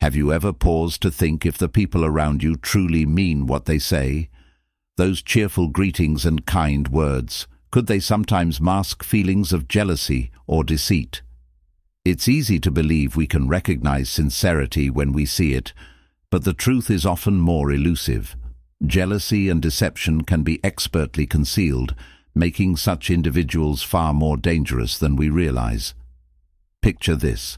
Have you ever paused to think if the people around you truly mean what they say? Those cheerful greetings and kind words, could they sometimes mask feelings of jealousy or deceit? It's easy to believe we can recognize sincerity when we see it, but the truth is often more elusive. Jealousy and deception can be expertly concealed, making such individuals far more dangerous than we realize. Picture this.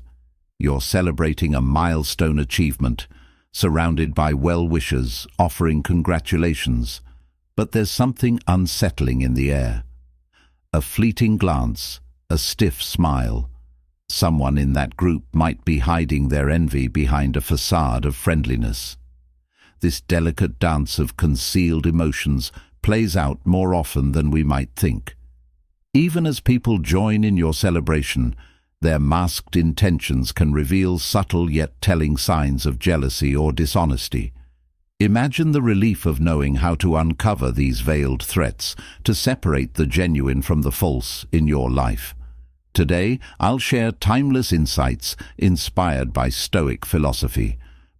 You're celebrating a milestone achievement, surrounded by well-wishers offering congratulations, but there's something unsettling in the air. A fleeting glance, a stiff smile. Someone in that group might be hiding their envy behind a facade of friendliness. This delicate dance of concealed emotions plays out more often than we might think. Even as people join in your celebration, their masked intentions can reveal subtle yet telling signs of jealousy or dishonesty. Imagine the relief of knowing how to uncover these veiled threats, to separate the genuine from the false in your life. Today, I'll share timeless insights inspired by Stoic philosophy,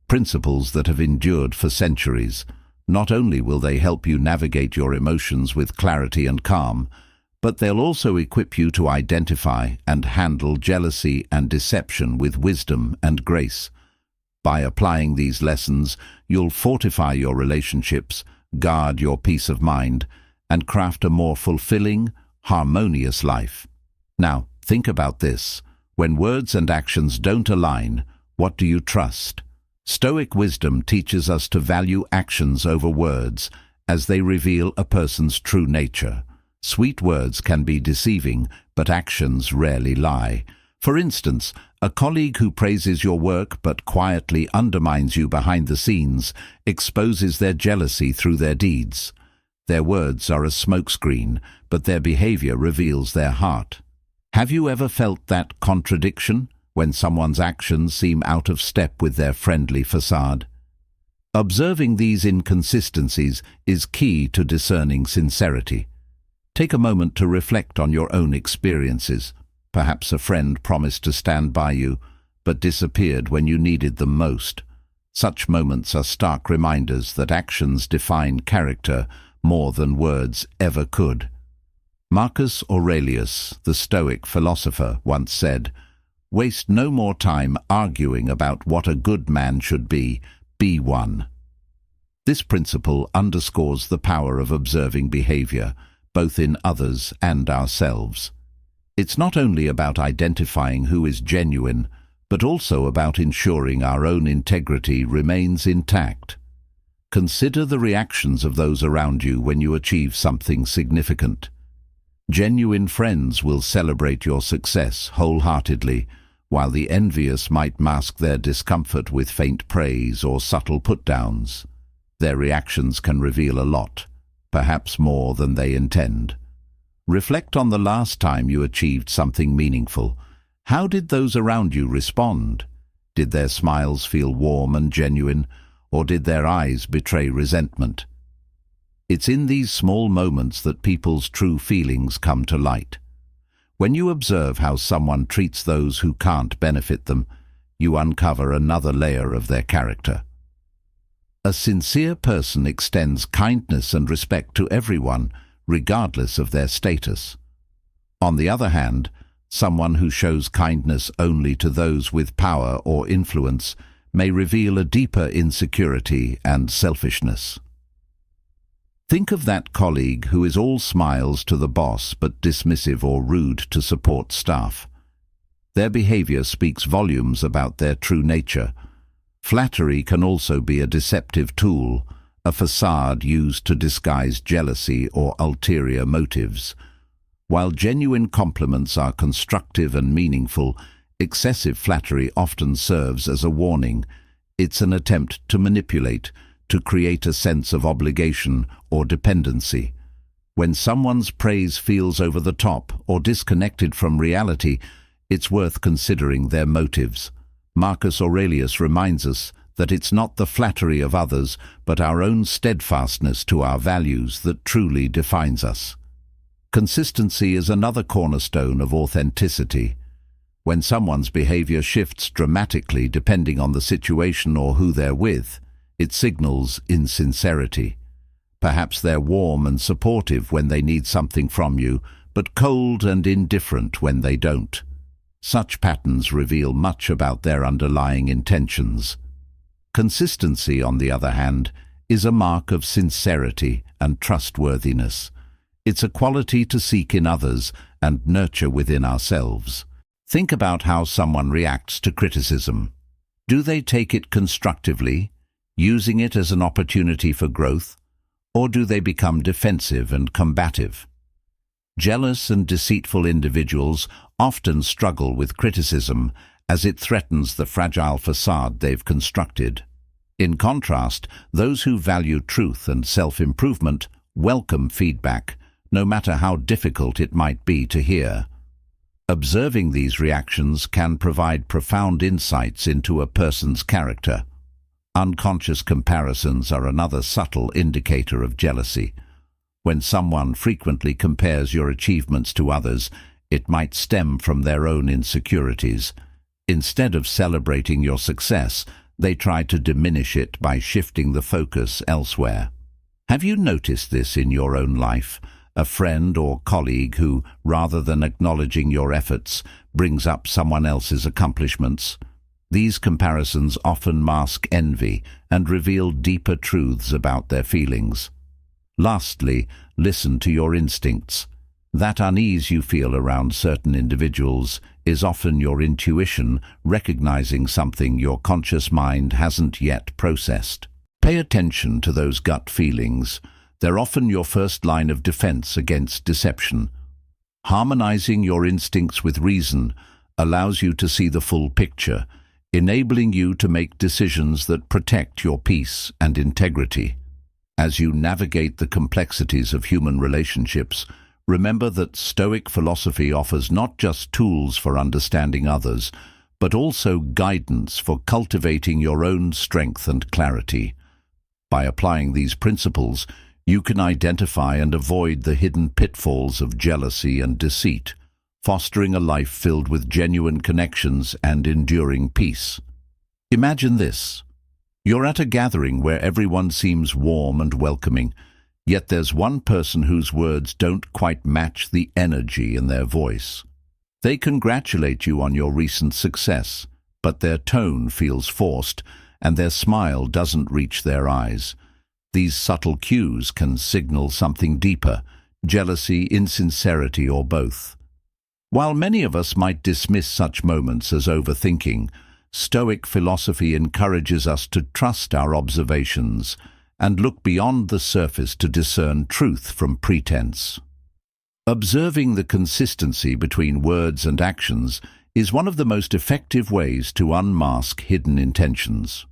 principles that have endured for centuries. Not only will they help you navigate your emotions with clarity and calm, but they'll also equip you to identify and handle jealousy and deception with wisdom and grace. By applying these lessons, you'll fortify your relationships, guard your peace of mind, and craft a more fulfilling, harmonious life. Now, think about this. When words and actions don't align, what do you trust? Stoic wisdom teaches us to value actions over words, as they reveal a person's true nature. Sweet words can be deceiving, but actions rarely lie. For instance, a colleague who praises your work but quietly undermines you behind the scenes exposes their jealousy through their deeds. Their words are a smokescreen, but their behavior reveals their heart. Have you ever felt that contradiction, when someone's actions seem out of step with their friendly facade? Observing these inconsistencies is key to discerning sincerity. Take a moment to reflect on your own experiences. Perhaps a friend promised to stand by you, but disappeared when you needed them most. Such moments are stark reminders that actions define character more than words ever could. Marcus Aurelius, the Stoic philosopher, once said, "Waste no more time arguing about what a good man should be one." This principle underscores the power of observing behavior, both in others and ourselves. It's not only about identifying who is genuine, but also about ensuring our own integrity remains intact. Consider the reactions of those around you when you achieve something significant. Genuine friends will celebrate your success wholeheartedly, while the envious might mask their discomfort with faint praise or subtle put-downs. Their reactions can reveal a lot, perhaps more than they intend. Reflect on the last time you achieved something meaningful. How did those around you respond? Did their smiles feel warm and genuine, or did their eyes betray resentment? It's in these small moments that people's true feelings come to light. When you observe how someone treats those who can't benefit them, you uncover another layer of their character. A sincere person extends kindness and respect to everyone, regardless of their status. On the other hand, someone who shows kindness only to those with power or influence may reveal a deeper insecurity and selfishness. Think of that colleague who is all smiles to the boss but dismissive or rude to support staff. Their behavior speaks volumes about their true nature. Flattery can also be a deceptive tool, a facade used to disguise jealousy or ulterior motives. While genuine compliments are constructive and meaningful, excessive flattery often serves as a warning. It's an attempt to manipulate, to create a sense of obligation or dependency. When someone's praise feels over the top or disconnected from reality, it's worth considering their motives. Marcus Aurelius reminds us that it's not the flattery of others, but our own steadfastness to our values that truly defines us. Consistency is another cornerstone of authenticity. When someone's behavior shifts dramatically depending on the situation or who they're with, it signals insincerity. Perhaps they're warm and supportive when they need something from you, but cold and indifferent when they don't. Such patterns reveal much about their underlying intentions. Consistency, on the other hand, is a mark of sincerity and trustworthiness. It's a quality to seek in others and nurture within ourselves. Think about how someone reacts to criticism. Do they take it constructively, using it as an opportunity for growth, or do they become defensive and combative? Jealous and deceitful individuals often struggle with criticism as it threatens the fragile facade they've constructed. In contrast, those who value truth and self-improvement welcome feedback, no matter how difficult it might be to hear. Observing these reactions can provide profound insights into a person's character. Unconscious comparisons are another subtle indicator of jealousy. When someone frequently compares your achievements to others, it might stem from their own insecurities. Instead of celebrating your success, they try to diminish it by shifting the focus elsewhere. Have you noticed this in your own life? A friend or colleague who, rather than acknowledging your efforts, brings up someone else's accomplishments? These comparisons often mask envy and reveal deeper truths about their feelings. Lastly, listen to your instincts. That unease you feel around certain individuals is often your intuition recognizing something your conscious mind hasn't yet processed. Pay attention to those gut feelings. They're often your first line of defense against deception. Harmonizing your instincts with reason allows you to see the full picture, enabling you to make decisions that protect your peace and integrity. As you navigate the complexities of human relationships, remember that Stoic philosophy offers not just tools for understanding others, but also guidance for cultivating your own strength and clarity. By applying these principles, you can identify and avoid the hidden pitfalls of jealousy and deceit, fostering a life filled with genuine connections and enduring peace. Imagine this. You're at a gathering where everyone seems warm and welcoming, yet there's one person whose words don't quite match the energy in their voice. They congratulate you on your recent success, but their tone feels forced and their smile doesn't reach their eyes. These subtle cues can signal something deeper: jealousy, insincerity, or both. While many of us might dismiss such moments as overthinking, Stoic philosophy encourages us to trust our observations and look beyond the surface to discern truth from pretense. Observing the consistency between words and actions is one of the most effective ways to unmask hidden intentions.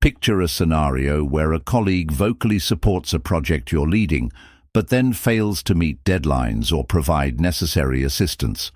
Picture a scenario where a colleague vocally supports a project you're leading, but then fails to meet deadlines or provide necessary assistance.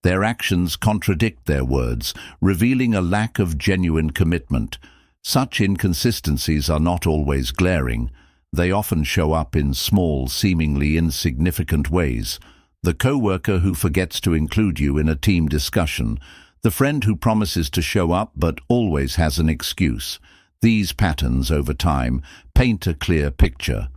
Their actions contradict their words, revealing a lack of genuine commitment. Such inconsistencies are not always glaring. They often show up in small, seemingly insignificant ways. The coworker who forgets to include you in a team discussion, the friend who promises to show up but always has an excuse. These patterns, over time, paint a clear picture.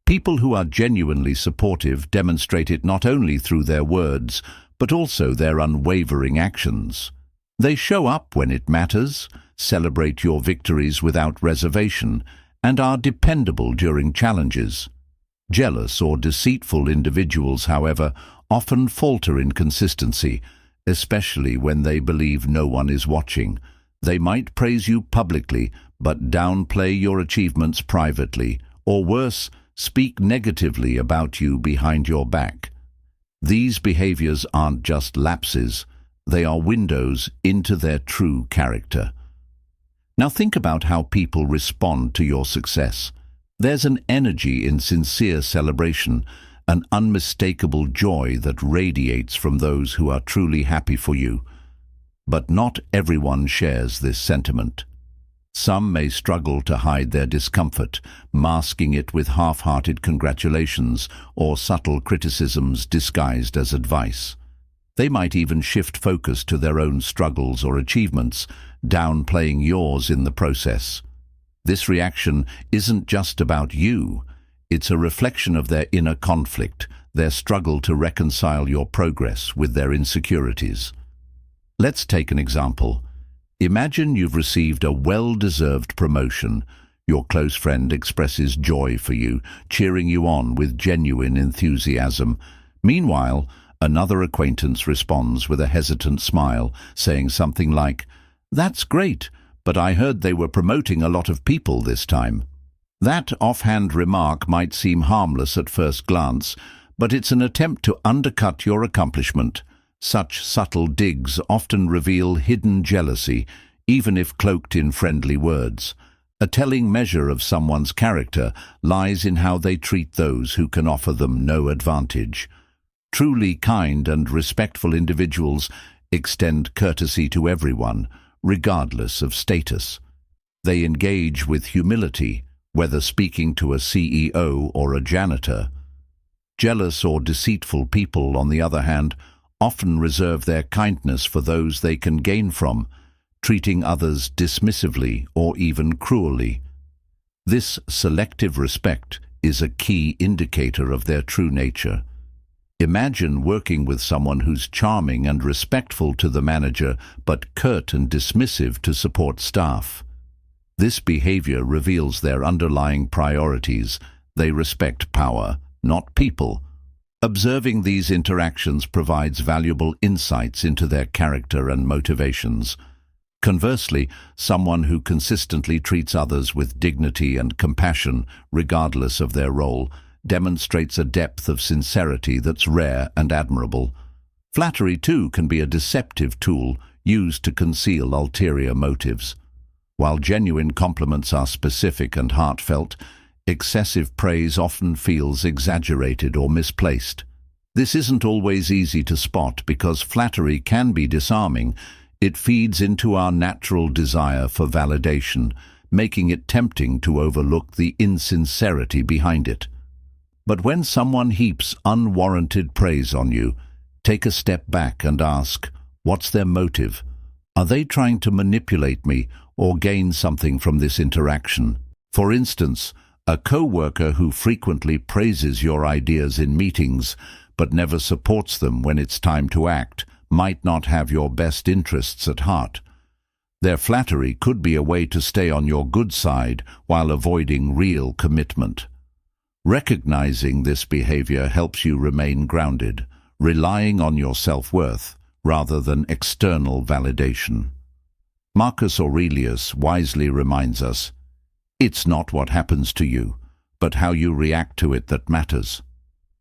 People who are genuinely supportive demonstrate it not only through their words, but also their unwavering actions. They show up when it matters, celebrate your victories without reservation, and are dependable during challenges. Jealous or deceitful individuals, however, often falter in consistency, especially when they believe no one is watching. They might praise you publicly, but downplay your achievements privately, or worse, speak negatively about you behind your back. These behaviors aren't just lapses, they are windows into their true character. Now think about how people respond to your success. There's an energy in sincere celebration, an unmistakable joy that radiates from those who are truly happy for you. But not everyone shares this sentiment. Some may struggle to hide their discomfort, masking it with half-hearted congratulations or subtle criticisms disguised as advice. They might even shift focus to their own struggles or achievements, downplaying yours in the process. This reaction isn't just about you. It's a reflection of their inner conflict, their struggle to reconcile your progress with their insecurities. Let's take an example. Imagine you've received a well-deserved promotion. Your close friend expresses joy for you, cheering you on with genuine enthusiasm. Meanwhile, another acquaintance responds with a hesitant smile, saying something like, "That's great, but I heard they were promoting a lot of people this time." That offhand remark might seem harmless at first glance, but it's an attempt to undercut your accomplishment. Such subtle digs often reveal hidden jealousy, even if cloaked in friendly words. A telling measure of someone's character lies in how they treat those who can offer them no advantage. Truly kind and respectful individuals extend courtesy to everyone, regardless of status. They engage with humility, whether speaking to a CEO or a janitor. Jealous or deceitful people, on the other hand, often reserve their kindness for those they can gain from, treating others dismissively or even cruelly. This selective respect is a key indicator of their true nature. Imagine working with someone who's charming and respectful to the manager, but curt and dismissive to support staff. This behavior reveals their underlying priorities. They respect power, not people. Observing these interactions provides valuable insights into their character and motivations. Conversely, someone who consistently treats others with dignity and compassion, regardless of their role, demonstrates a depth of sincerity that's rare and admirable. Flattery, too, can be a deceptive tool used to conceal ulterior motives. While genuine compliments are specific and heartfelt, excessive praise often feels exaggerated or misplaced. This isn't always easy to spot because flattery can be disarming. It feeds into our natural desire for validation, making it tempting to overlook the insincerity behind it. But when someone heaps unwarranted praise on you, take a step back and ask, what's their motive? Are they trying to manipulate me or gain something from this interaction? For instance, a co-worker who frequently praises your ideas in meetings but never supports them when it's time to act might not have your best interests at heart. Their flattery could be a way to stay on your good side while avoiding real commitment. Recognizing this behavior helps you remain grounded, relying on your self-worth rather than external validation. Marcus Aurelius wisely reminds us, "It's not what happens to you, but how you react to it that matters."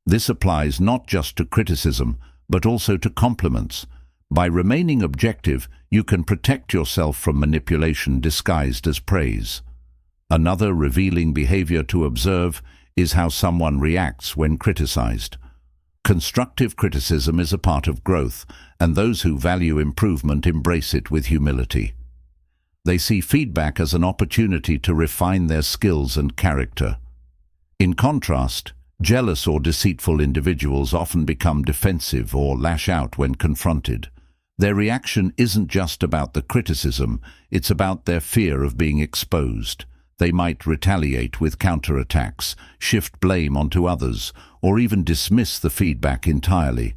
This applies not just to criticism, but also to compliments. By remaining objective, you can protect yourself from manipulation disguised as praise. Another revealing behavior to observe is how someone reacts when criticized. Constructive criticism is a part of growth, and those who value improvement embrace it with humility. They see feedback as an opportunity to refine their skills and character. In contrast, jealous or deceitful individuals often become defensive or lash out when confronted. Their reaction isn't just about the criticism, it's about their fear of being exposed. They might retaliate with counterattacks, shift blame onto others, or even dismiss the feedback entirely.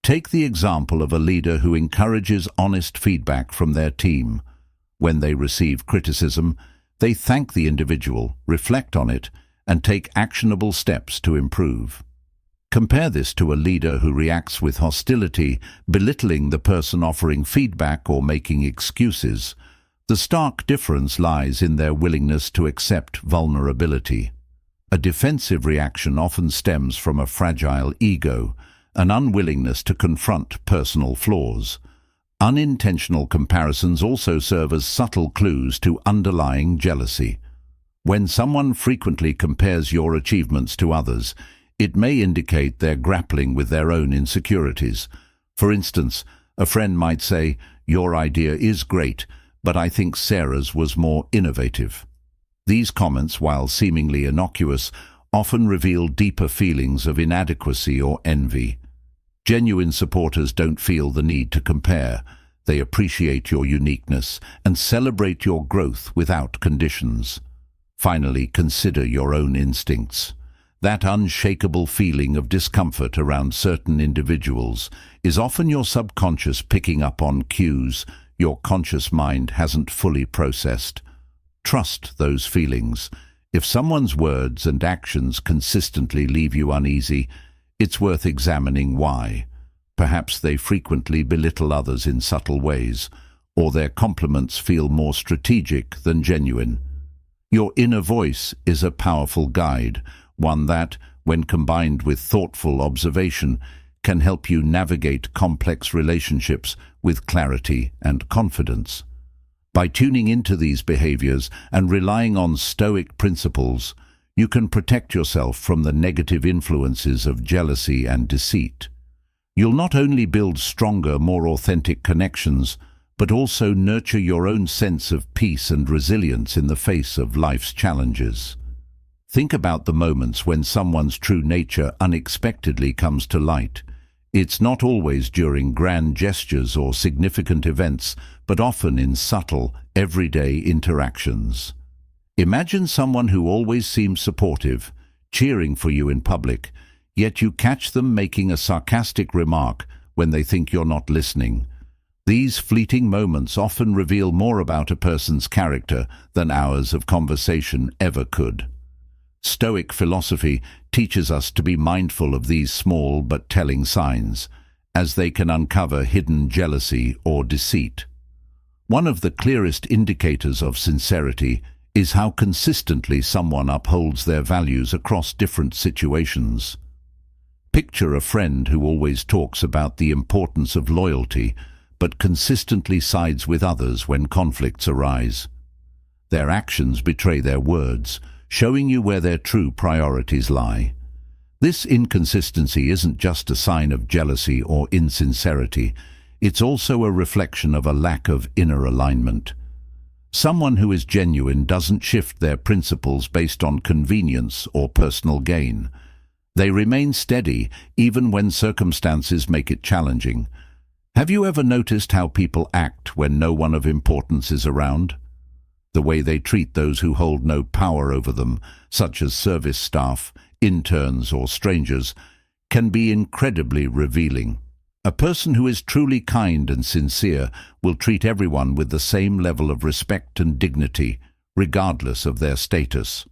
Take the example of a leader who encourages honest feedback from their team. When they receive criticism, they thank the individual, reflect on it, and take actionable steps to improve. Compare this to a leader who reacts with hostility, belittling the person offering feedback or making excuses. The stark difference lies in their willingness to accept vulnerability. A defensive reaction often stems from a fragile ego, an unwillingness to confront personal flaws. Unintentional comparisons also serve as subtle clues to underlying jealousy. When someone frequently compares your achievements to others, it may indicate they're grappling with their own insecurities. For instance, a friend might say, "Your idea is great, but I think Sarah's was more innovative." These comments, while seemingly innocuous, often reveal deeper feelings of inadequacy or envy. Genuine supporters don't feel the need to compare. They appreciate your uniqueness and celebrate your growth without conditions. Finally, consider your own instincts. That unshakable feeling of discomfort around certain individuals is often your subconscious picking up on cues your conscious mind hasn't fully processed. Trust those feelings. If someone's words and actions consistently leave you uneasy, it's worth examining why. Perhaps they frequently belittle others in subtle ways, or their compliments feel more strategic than genuine. Your inner voice is a powerful guide, one that, when combined with thoughtful observation, can help you navigate complex relationships with clarity and confidence. By tuning into these behaviors and relying on Stoic principles, you can protect yourself from the negative influences of jealousy and deceit. You'll not only build stronger, more authentic connections, but also nurture your own sense of peace and resilience in the face of life's challenges. Think about the moments when someone's true nature unexpectedly comes to light. It's not always during grand gestures or significant events, but often in subtle, everyday interactions. Imagine someone who always seems supportive, cheering for you in public, yet you catch them making a sarcastic remark when they think you're not listening. These fleeting moments often reveal more about a person's character than hours of conversation ever could. Stoic philosophy teaches us to be mindful of these small but telling signs, as they can uncover hidden jealousy or deceit. One of the clearest indicators of sincerity is how consistently someone upholds their values across different situations. Picture a friend who always talks about the importance of loyalty, but consistently sides with others when conflicts arise. Their actions betray their words, showing you where their true priorities lie. This inconsistency isn't just a sign of jealousy or insincerity, it's also a reflection of a lack of inner alignment. Someone who is genuine doesn't shift their principles based on convenience or personal gain. They remain steady even when circumstances make it challenging. Have you ever noticed how people act when no one of importance is around? The way they treat those who hold no power over them, such as service staff, interns or strangers, can be incredibly revealing. A person who is truly kind and sincere will treat everyone with the same level of respect and dignity, regardless of their status.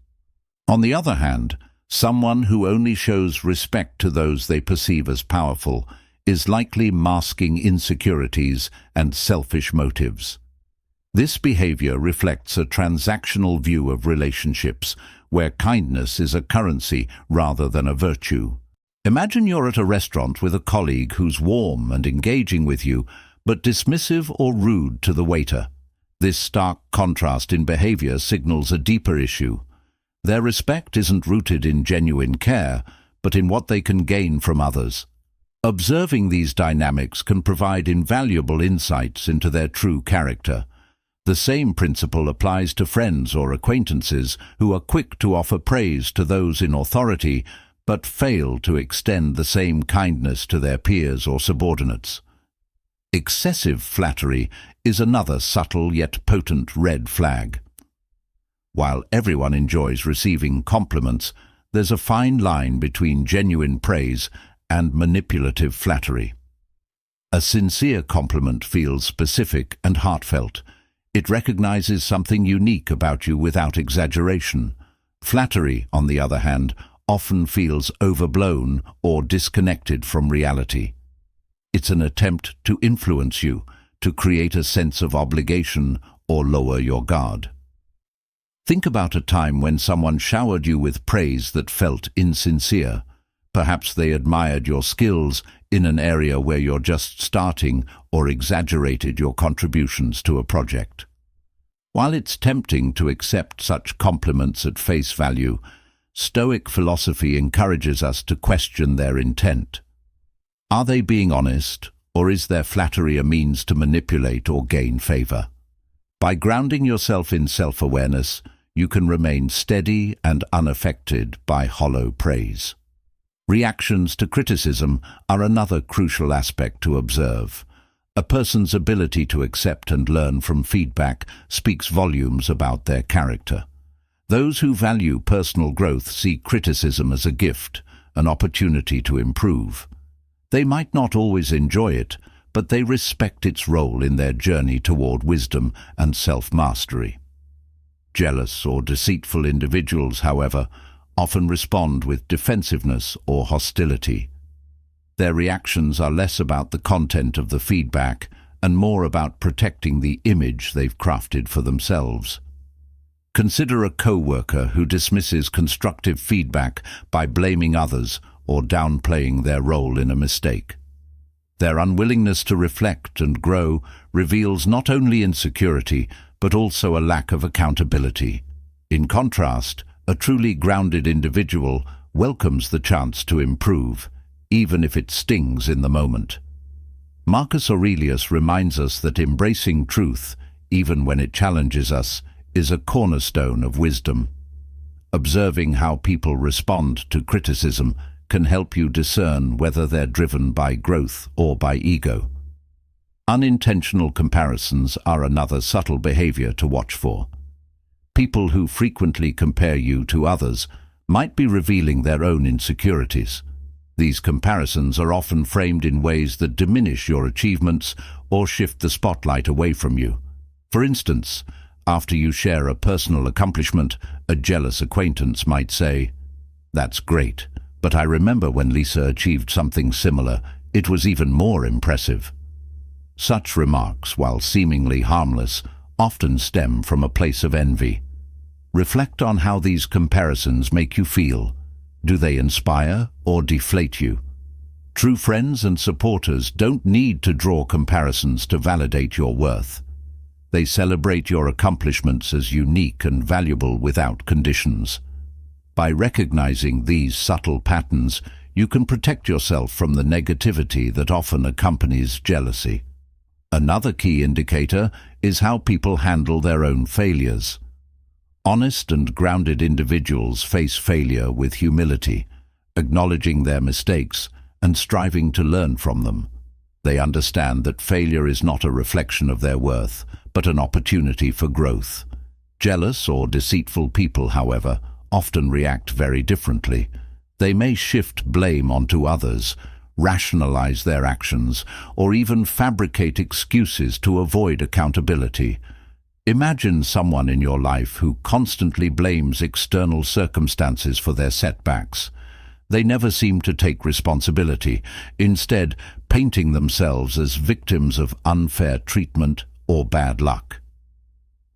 On the other hand, someone who only shows respect to those they perceive as powerful is likely masking insecurities and selfish motives. This behavior reflects a transactional view of relationships, where kindness is a currency rather than a virtue. Imagine you're at a restaurant with a colleague who's warm and engaging with you, but dismissive or rude to the waiter. This stark contrast in behavior signals a deeper issue. Their respect isn't rooted in genuine care, but in what they can gain from others. Observing these dynamics can provide invaluable insights into their true character. The same principle applies to friends or acquaintances who are quick to offer praise to those in authority, but fail to extend the same kindness to their peers or subordinates. Excessive flattery is another subtle yet potent red flag. While everyone enjoys receiving compliments, there's a fine line between genuine praise and manipulative flattery. A sincere compliment feels specific and heartfelt. It recognizes something unique about you without exaggeration. Flattery, on the other hand, often feels overblown or disconnected from reality. It's an attempt to influence you, to create a sense of obligation or lower your guard. Think about a time when someone showered you with praise that felt insincere. Perhaps they admired your skills in an area where you're just starting or exaggerated your contributions to a project. While it's tempting to accept such compliments at face value, Stoic philosophy encourages us to question their intent. Are they being honest, or is their flattery a means to manipulate or gain favor? By grounding yourself in self-awareness, you can remain steady and unaffected by hollow praise. Reactions to criticism are another crucial aspect to observe. A person's ability to accept and learn from feedback speaks volumes about their character. Those who value personal growth see criticism as a gift, an opportunity to improve. They might not always enjoy it, but they respect its role in their journey toward wisdom and self-mastery. Jealous or deceitful individuals, however, often respond with defensiveness or hostility. Their reactions are less about the content of the feedback and more about protecting the image they've crafted for themselves. Consider a co-worker who dismisses constructive feedback by blaming others or downplaying their role in a mistake. Their unwillingness to reflect and grow reveals not only insecurity, but also a lack of accountability. In contrast, a truly grounded individual welcomes the chance to improve, even if it stings in the moment. Marcus Aurelius reminds us that embracing truth, even when it challenges us, is a cornerstone of wisdom. Observing how people respond to criticism can help you discern whether they're driven by growth or by ego. Unintentional comparisons are another subtle behavior to watch for. People who frequently compare you to others might be revealing their own insecurities. These comparisons are often framed in ways that diminish your achievements or shift the spotlight away from you. For instance, after you share a personal accomplishment, a jealous acquaintance might say, "That's great, but I remember when Lisa achieved something similar. It was even more impressive." Such remarks, while seemingly harmless, often stem from a place of envy. Reflect on how these comparisons make you feel. Do they inspire or deflate you? True friends and supporters don't need to draw comparisons to validate your worth. They celebrate your accomplishments as unique and valuable without conditions. By recognizing these subtle patterns, you can protect yourself from the negativity that often accompanies jealousy. Another key indicator is how people handle their own failures. Honest and grounded individuals face failure with humility, acknowledging their mistakes and striving to learn from them. They understand that failure is not a reflection of their worth, but an opportunity for growth. Jealous or deceitful people, however, often react very differently. They may shift blame onto others, rationalize their actions, or even fabricate excuses to avoid accountability. Imagine someone in your life who constantly blames external circumstances for their setbacks. They never seem to take responsibility, instead painting themselves as victims of unfair treatment or bad luck.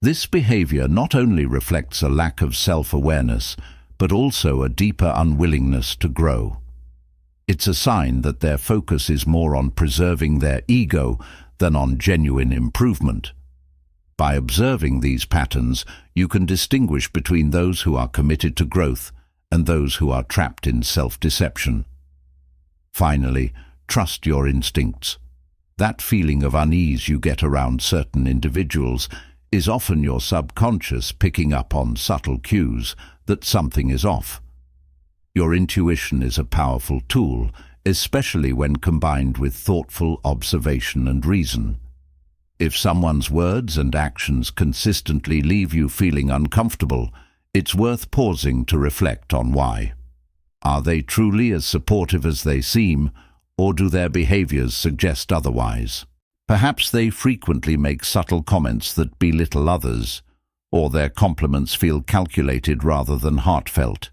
This behavior not only reflects a lack of self-awareness, but also a deeper unwillingness to grow. It's a sign that their focus is more on preserving their ego than on genuine improvement. By observing these patterns, you can distinguish between those who are committed to growth and those who are trapped in self-deception. Finally, trust your instincts. That feeling of unease you get around certain individuals is often your subconscious picking up on subtle cues that something is off. Your intuition is a powerful tool, especially when combined with thoughtful observation and reason. If someone's words and actions consistently leave you feeling uncomfortable, it's worth pausing to reflect on why. Are they truly as supportive as they seem, or do their behaviors suggest otherwise? Perhaps they frequently make subtle comments that belittle others, or their compliments feel calculated rather than heartfelt.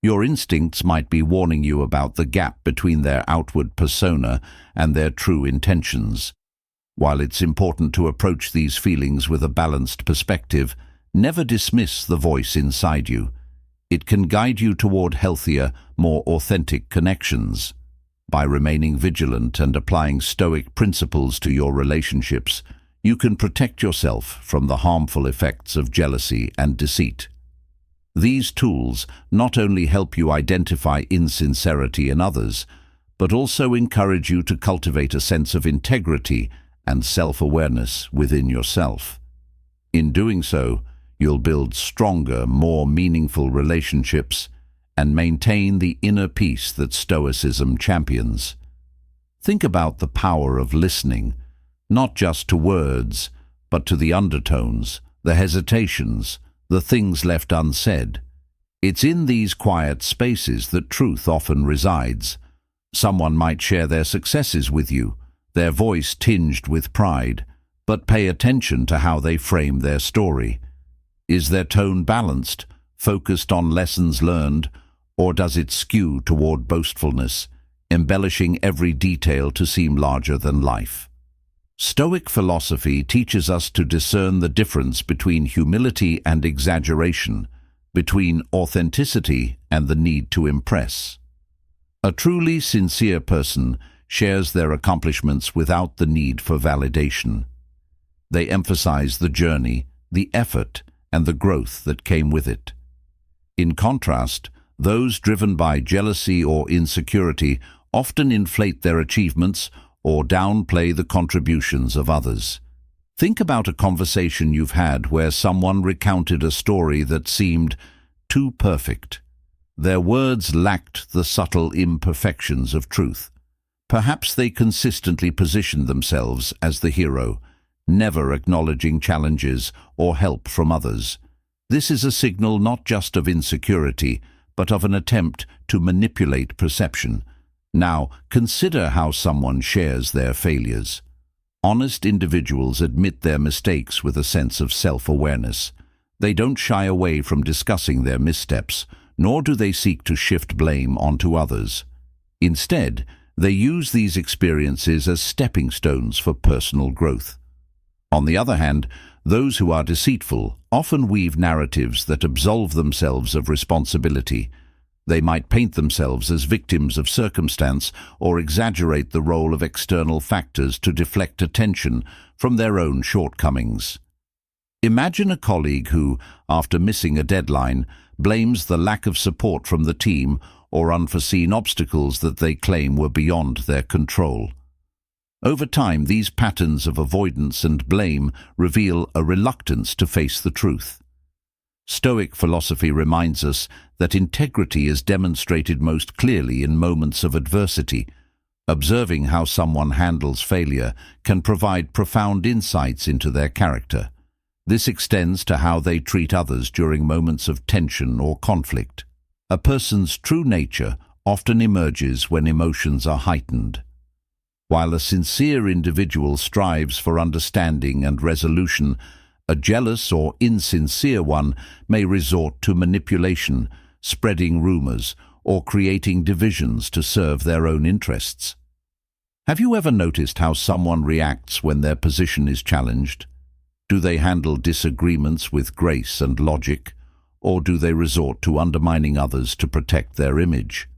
Your instincts might be warning you about the gap between their outward persona and their true intentions. While it's important to approach these feelings with a balanced perspective, never dismiss the voice inside you. It can guide you toward healthier, more authentic connections. By remaining vigilant and applying stoic principles to your relationships, you can protect yourself from the harmful effects of jealousy and deceit. These tools not only help you identify insincerity in others, but also encourage you to cultivate a sense of integrity and self-awareness within yourself. In doing so, you'll build stronger, more meaningful relationships and maintain the inner peace that Stoicism champions. Think about the power of listening, not just to words, but to the undertones, the hesitations, the things left unsaid. It's in these quiet spaces that truth often resides. Someone might share their successes with you, their voice tinged with pride, but pay attention to how they frame their story. Is their tone balanced, focused on lessons learned, or does it skew toward boastfulness, embellishing every detail to seem larger than life? Stoic philosophy teaches us to discern the difference between humility and exaggeration, between authenticity and the need to impress. A truly sincere person shares their accomplishments without the need for validation. They emphasize the journey, the effort, and the growth that came with it. In contrast, those driven by jealousy or insecurity often inflate their achievements or downplay the contributions of others. Think about a conversation you've had where someone recounted a story that seemed too perfect. Their words lacked the subtle imperfections of truth. Perhaps they consistently positioned themselves as the hero, never acknowledging challenges or help from others. This is a signal not just of insecurity, but of an attempt to manipulate perception. Now, consider how someone shares their failures. Honest individuals admit their mistakes with a sense of self-awareness. They don't shy away from discussing their missteps, nor do they seek to shift blame onto others. Instead, they use these experiences as stepping stones for personal growth. On the other hand, those who are deceitful often weave narratives that absolve themselves of responsibility. They might paint themselves as victims of circumstance or exaggerate the role of external factors to deflect attention from their own shortcomings. Imagine a colleague who, after missing a deadline, blames the lack of support from the team or unforeseen obstacles that they claim were beyond their control. Over time, these patterns of avoidance and blame reveal a reluctance to face the truth. Stoic philosophy reminds us that integrity is demonstrated most clearly in moments of adversity. Observing how someone handles failure can provide profound insights into their character. This extends to how they treat others during moments of tension or conflict. A person's true nature often emerges when emotions are heightened. While a sincere individual strives for understanding and resolution, a jealous or insincere one may resort to manipulation, spreading rumors, or creating divisions to serve their own interests. Have you ever noticed how someone reacts when their position is challenged? Do they handle disagreements with grace and logic, or do they resort to undermining others to protect their image?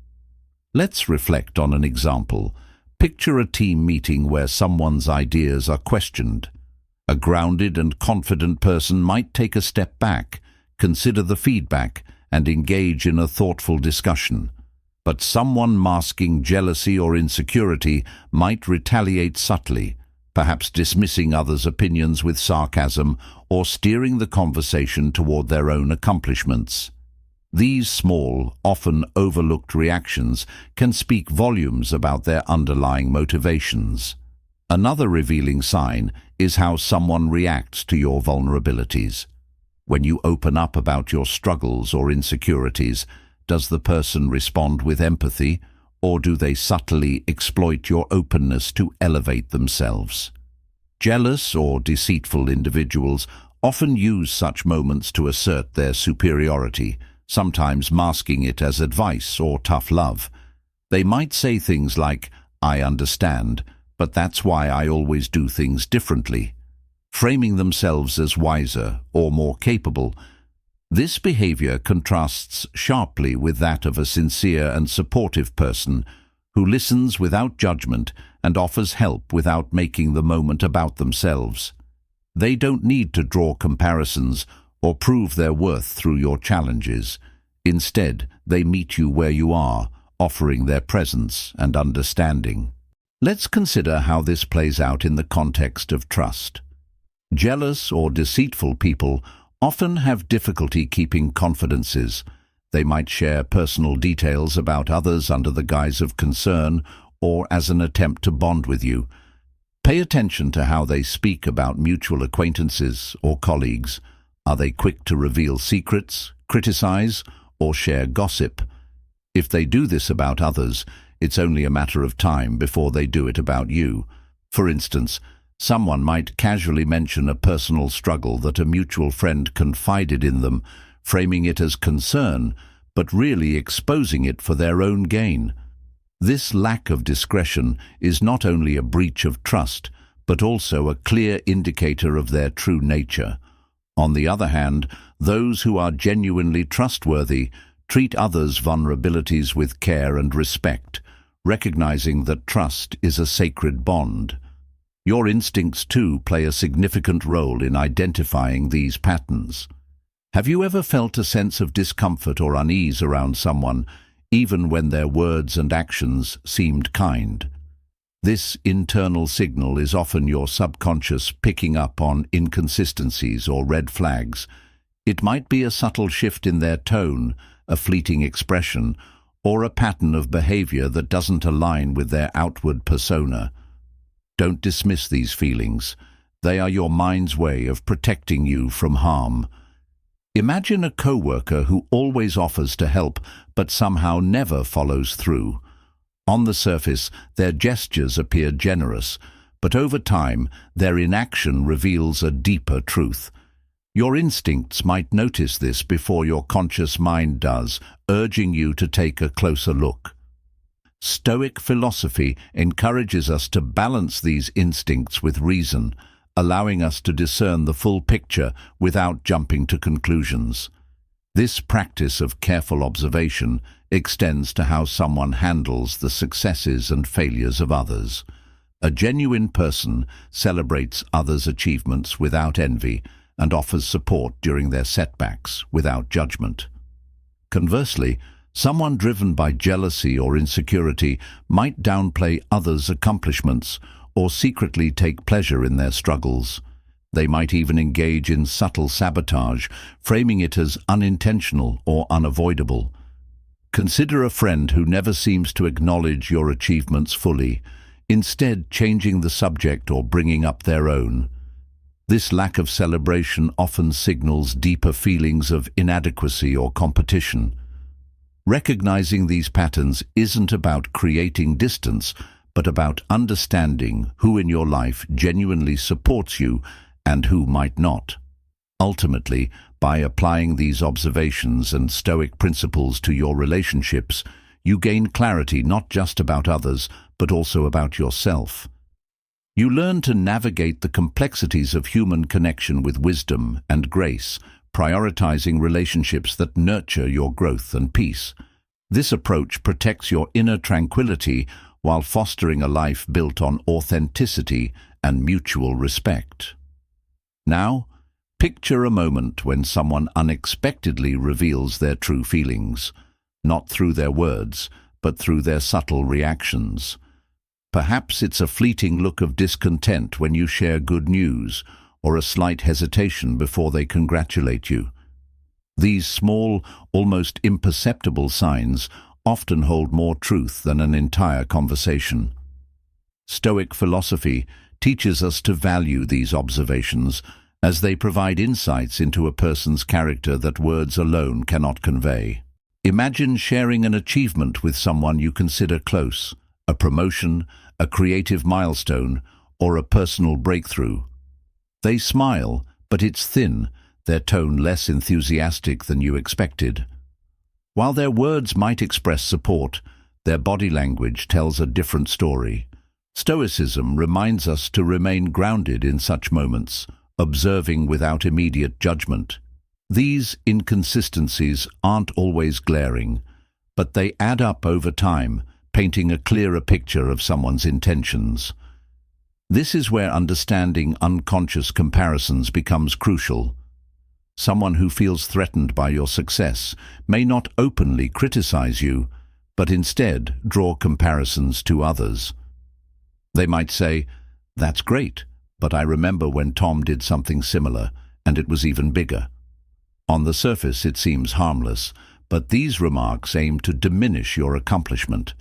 Let's reflect on an example. Picture a team meeting where someone's ideas are questioned. A grounded and confident person might take a step back, consider the feedback, and engage in a thoughtful discussion. But someone masking jealousy or insecurity might retaliate subtly, perhaps dismissing others' opinions with sarcasm or steering the conversation toward their own accomplishments. These small, often overlooked reactions can speak volumes about their underlying motivations. Another revealing sign is how someone reacts to your vulnerabilities. When you open up about your struggles or insecurities, does the person respond with empathy, or do they subtly exploit your openness to elevate themselves? Jealous or deceitful individuals often use such moments to assert their superiority, sometimes masking it as advice or tough love. They might say things like, "I understand, but that's why I always do things differently," framing themselves as wiser or more capable. This behavior contrasts sharply with that of a sincere and supportive person who listens without judgment and offers help without making the moment about themselves. They don't need to draw comparisons or prove their worth through your challenges. Instead, they meet you where you are, offering their presence and understanding. Let's consider how this plays out in the context of trust. Jealous or deceitful people often have difficulty keeping confidences. They might share personal details about others under the guise of concern or as an attempt to bond with you. Pay attention to how they speak about mutual acquaintances or colleagues. Are they quick to reveal secrets, criticize, or share gossip? If they do this about others, it's only a matter of time before they do it about you. For instance, someone might casually mention a personal struggle that a mutual friend confided in them, framing it as concern, but really exposing it for their own gain. This lack of discretion is not only a breach of trust, but also a clear indicator of their true nature. On the other hand, those who are genuinely trustworthy treat others' vulnerabilities with care and respect, recognizing that trust is a sacred bond. Your instincts, too, play a significant role in identifying these patterns. Have you ever felt a sense of discomfort or unease around someone, even when their words and actions seemed kind? This internal signal is often your subconscious picking up on inconsistencies or red flags. It might be a subtle shift in their tone, a fleeting expression, or a pattern of behavior that doesn't align with their outward persona. Don't dismiss these feelings. They are your mind's way of protecting you from harm. Imagine a coworker who always offers to help but somehow never follows through. On the surface, their gestures appear generous, but over time, their inaction reveals a deeper truth. Your instincts might notice this before your conscious mind does, urging you to take a closer look. Stoic philosophy encourages us to balance these instincts with reason, allowing us to discern the full picture without jumping to conclusions. This practice of careful observation extends to how someone handles the successes and failures of others. A genuine person celebrates others' achievements without envy and offers support during their setbacks without judgment. Conversely, someone driven by jealousy or insecurity might downplay others' accomplishments or secretly take pleasure in their struggles. They might even engage in subtle sabotage, framing it as unintentional or unavoidable. Consider a friend who never seems to acknowledge your achievements fully, instead changing the subject or bringing up their own. This lack of celebration often signals deeper feelings of inadequacy or competition. Recognizing these patterns isn't about creating distance, but about understanding who in your life genuinely supports you and who might not. Ultimately, by applying these observations and Stoic principles to your relationships, you gain clarity not just about others, but also about yourself. You learn to navigate the complexities of human connection with wisdom and grace, prioritizing relationships that nurture your growth and peace. This approach protects your inner tranquility while fostering a life built on authenticity and mutual respect. Now, picture a moment when someone unexpectedly reveals their true feelings, not through their words, but through their subtle reactions. Perhaps it's a fleeting look of discontent when you share good news, or a slight hesitation before they congratulate you. These small, almost imperceptible signs often hold more truth than an entire conversation. Stoic philosophy teaches us to value these observations, as they provide insights into a person's character that words alone cannot convey. Imagine sharing an achievement with someone you consider close, a promotion, a creative milestone, or a personal breakthrough. They smile, but it's thin, their tone less enthusiastic than you expected. While their words might express support, their body language tells a different story. Stoicism reminds us to remain grounded in such moments, observing without immediate judgment. These inconsistencies aren't always glaring, but they add up over time, painting a clearer picture of someone's intentions. This is where understanding unconscious comparisons becomes crucial. Someone who feels threatened by your success may not openly criticize you, but instead draw comparisons to others. They might say, "That's great, but I remember when Tom did something similar, and it was even bigger." On the surface it seems harmless, but these remarks aim to diminish your accomplishment.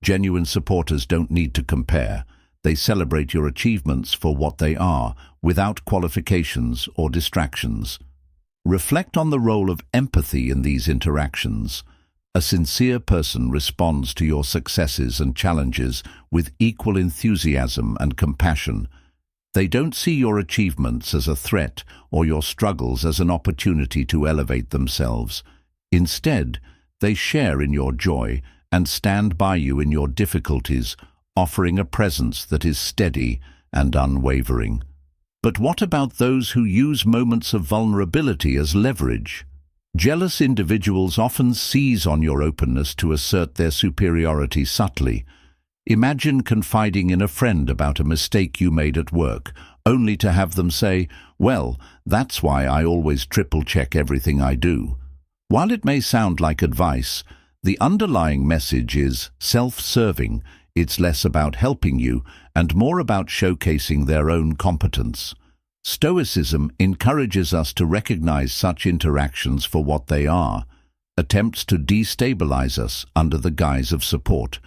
Genuine supporters don't need to compare. They celebrate your achievements for what they are, without qualifications or distractions. Reflect on the role of empathy in these interactions. A sincere person responds to your successes and challenges with equal enthusiasm and compassion. They don't see your achievements as a threat or your struggles as an opportunity to elevate themselves. Instead, they share in your joy and stand by you in your difficulties, offering a presence that is steady and unwavering. But what about those who use moments of vulnerability as leverage? Jealous individuals often seize on your openness to assert their superiority subtly. Imagine confiding in a friend about a mistake you made at work, only to have them say, "Well, that's why I always triple-check everything I do." While it may sound like advice, the underlying message is self-serving. It's less about helping you and more about showcasing their own competence. Stoicism encourages us to recognize such interactions for what they are, attempts to destabilize us under the guise of support.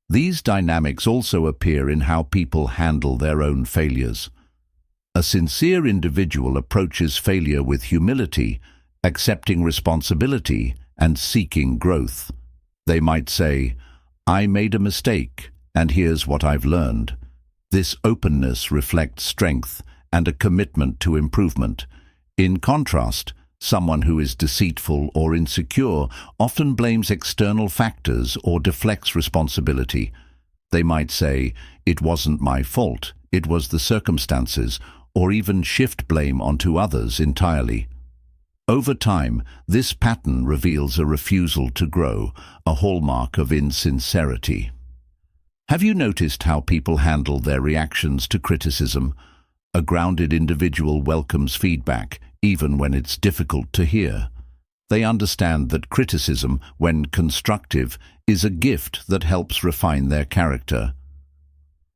These dynamics also appear in how people handle their own failures. A sincere individual approaches failure with humility, accepting responsibility and seeking growth. They might say, "I made a mistake, and here's what I've learned." This openness reflects strength and a commitment to improvement. In contrast, someone who is deceitful or insecure often blames external factors or deflects responsibility. They might say, "It wasn't my fault, it was the circumstances," or even shift blame onto others entirely. Over time, this pattern reveals a refusal to grow, a hallmark of insincerity. Have you noticed how people handle their reactions to criticism? A grounded individual welcomes feedback, even when it's difficult to hear. They understand that criticism, when constructive, is a gift that helps refine their character.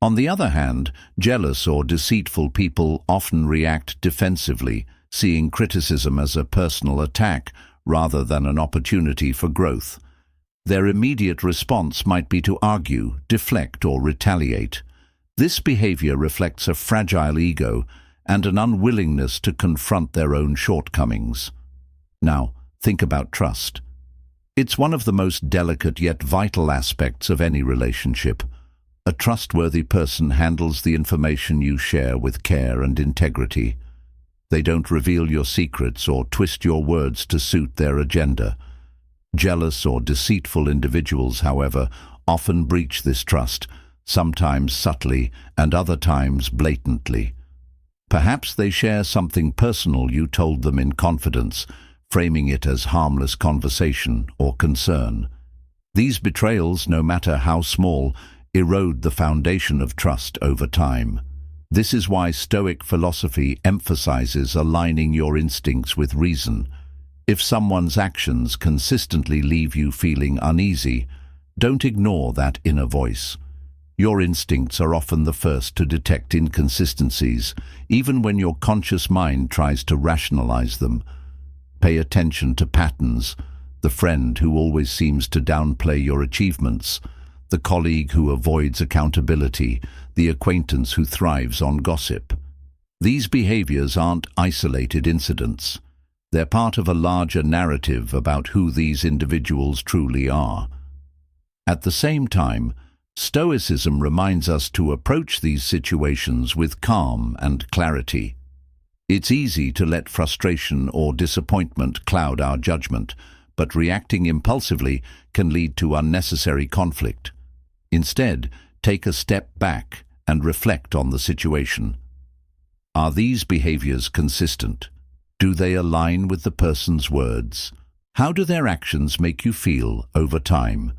On the other hand, jealous or deceitful people often react defensively, seeing criticism as a personal attack rather than an opportunity for growth. Their immediate response might be to argue, deflect, or retaliate. This behavior reflects a fragile ego and an unwillingness to confront their own shortcomings. Now, think about trust. It's one of the most delicate yet vital aspects of any relationship. A trustworthy person handles the information you share with care and integrity. They don't reveal your secrets or twist your words to suit their agenda. Jealous or deceitful individuals, however, often breach this trust, sometimes subtly and other times blatantly. Perhaps they share something personal you told them in confidence, framing it as harmless conversation or concern. These betrayals, no matter how small, erode the foundation of trust over time. This is why Stoic philosophy emphasizes aligning your instincts with reason. If someone's actions consistently leave you feeling uneasy, don't ignore that inner voice. Your instincts are often the first to detect inconsistencies, even when your conscious mind tries to rationalize them. Pay attention to patterns: the friend who always seems to downplay your achievements, the colleague who avoids accountability, the acquaintance who thrives on gossip. These behaviors aren't isolated incidents. They're part of a larger narrative about who these individuals truly are. At the same time, Stoicism reminds us to approach these situations with calm and clarity. It's easy to let frustration or disappointment cloud our judgment, but reacting impulsively can lead to unnecessary conflict. Instead, take a step back and reflect on the situation. Are these behaviors consistent? Do they align with the person's words? How do their actions make you feel over time?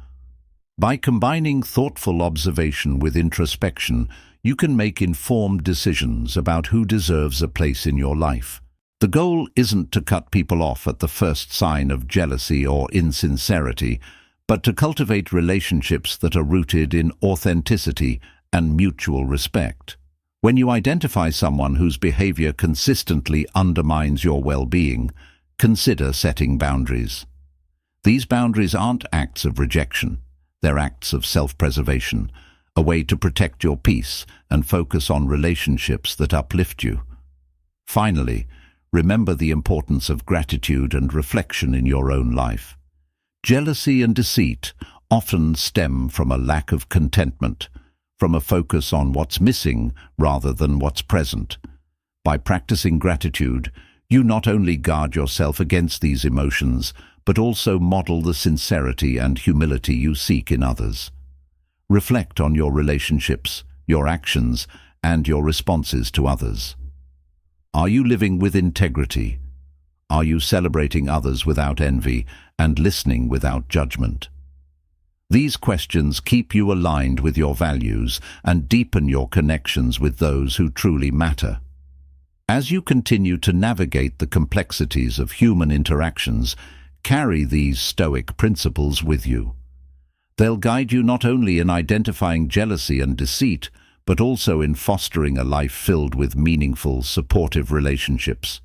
By combining thoughtful observation with introspection, you can make informed decisions about who deserves a place in your life. The goal isn't to cut people off at the first sign of jealousy or insincerity, but to cultivate relationships that are rooted in authenticity and mutual respect. When you identify someone whose behavior consistently undermines your well-being, consider setting boundaries. These boundaries aren't acts of rejection. They're acts of self-preservation, a way to protect your peace and focus on relationships that uplift you. Finally, remember the importance of gratitude and reflection in your own life. Jealousy and deceit often stem from a lack of contentment, from a focus on what's missing rather than what's present. By practicing gratitude, you not only guard yourself against these emotions, but also model the sincerity and humility you seek in others. Reflect on your relationships, your actions, and your responses to others. Are you living with integrity? Are you celebrating others without envy and listening without judgment? These questions keep you aligned with your values and deepen your connections with those who truly matter. As you continue to navigate the complexities of human interactions, carry these stoic principles with you. They'll guide you not only in identifying jealousy and deceit, but also in fostering a life filled with meaningful, supportive relationships.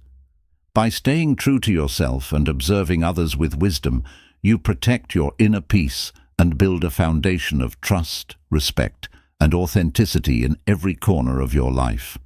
By staying true to yourself and observing others with wisdom, you protect your inner peace and build a foundation of trust, respect, and authenticity in every corner of your life.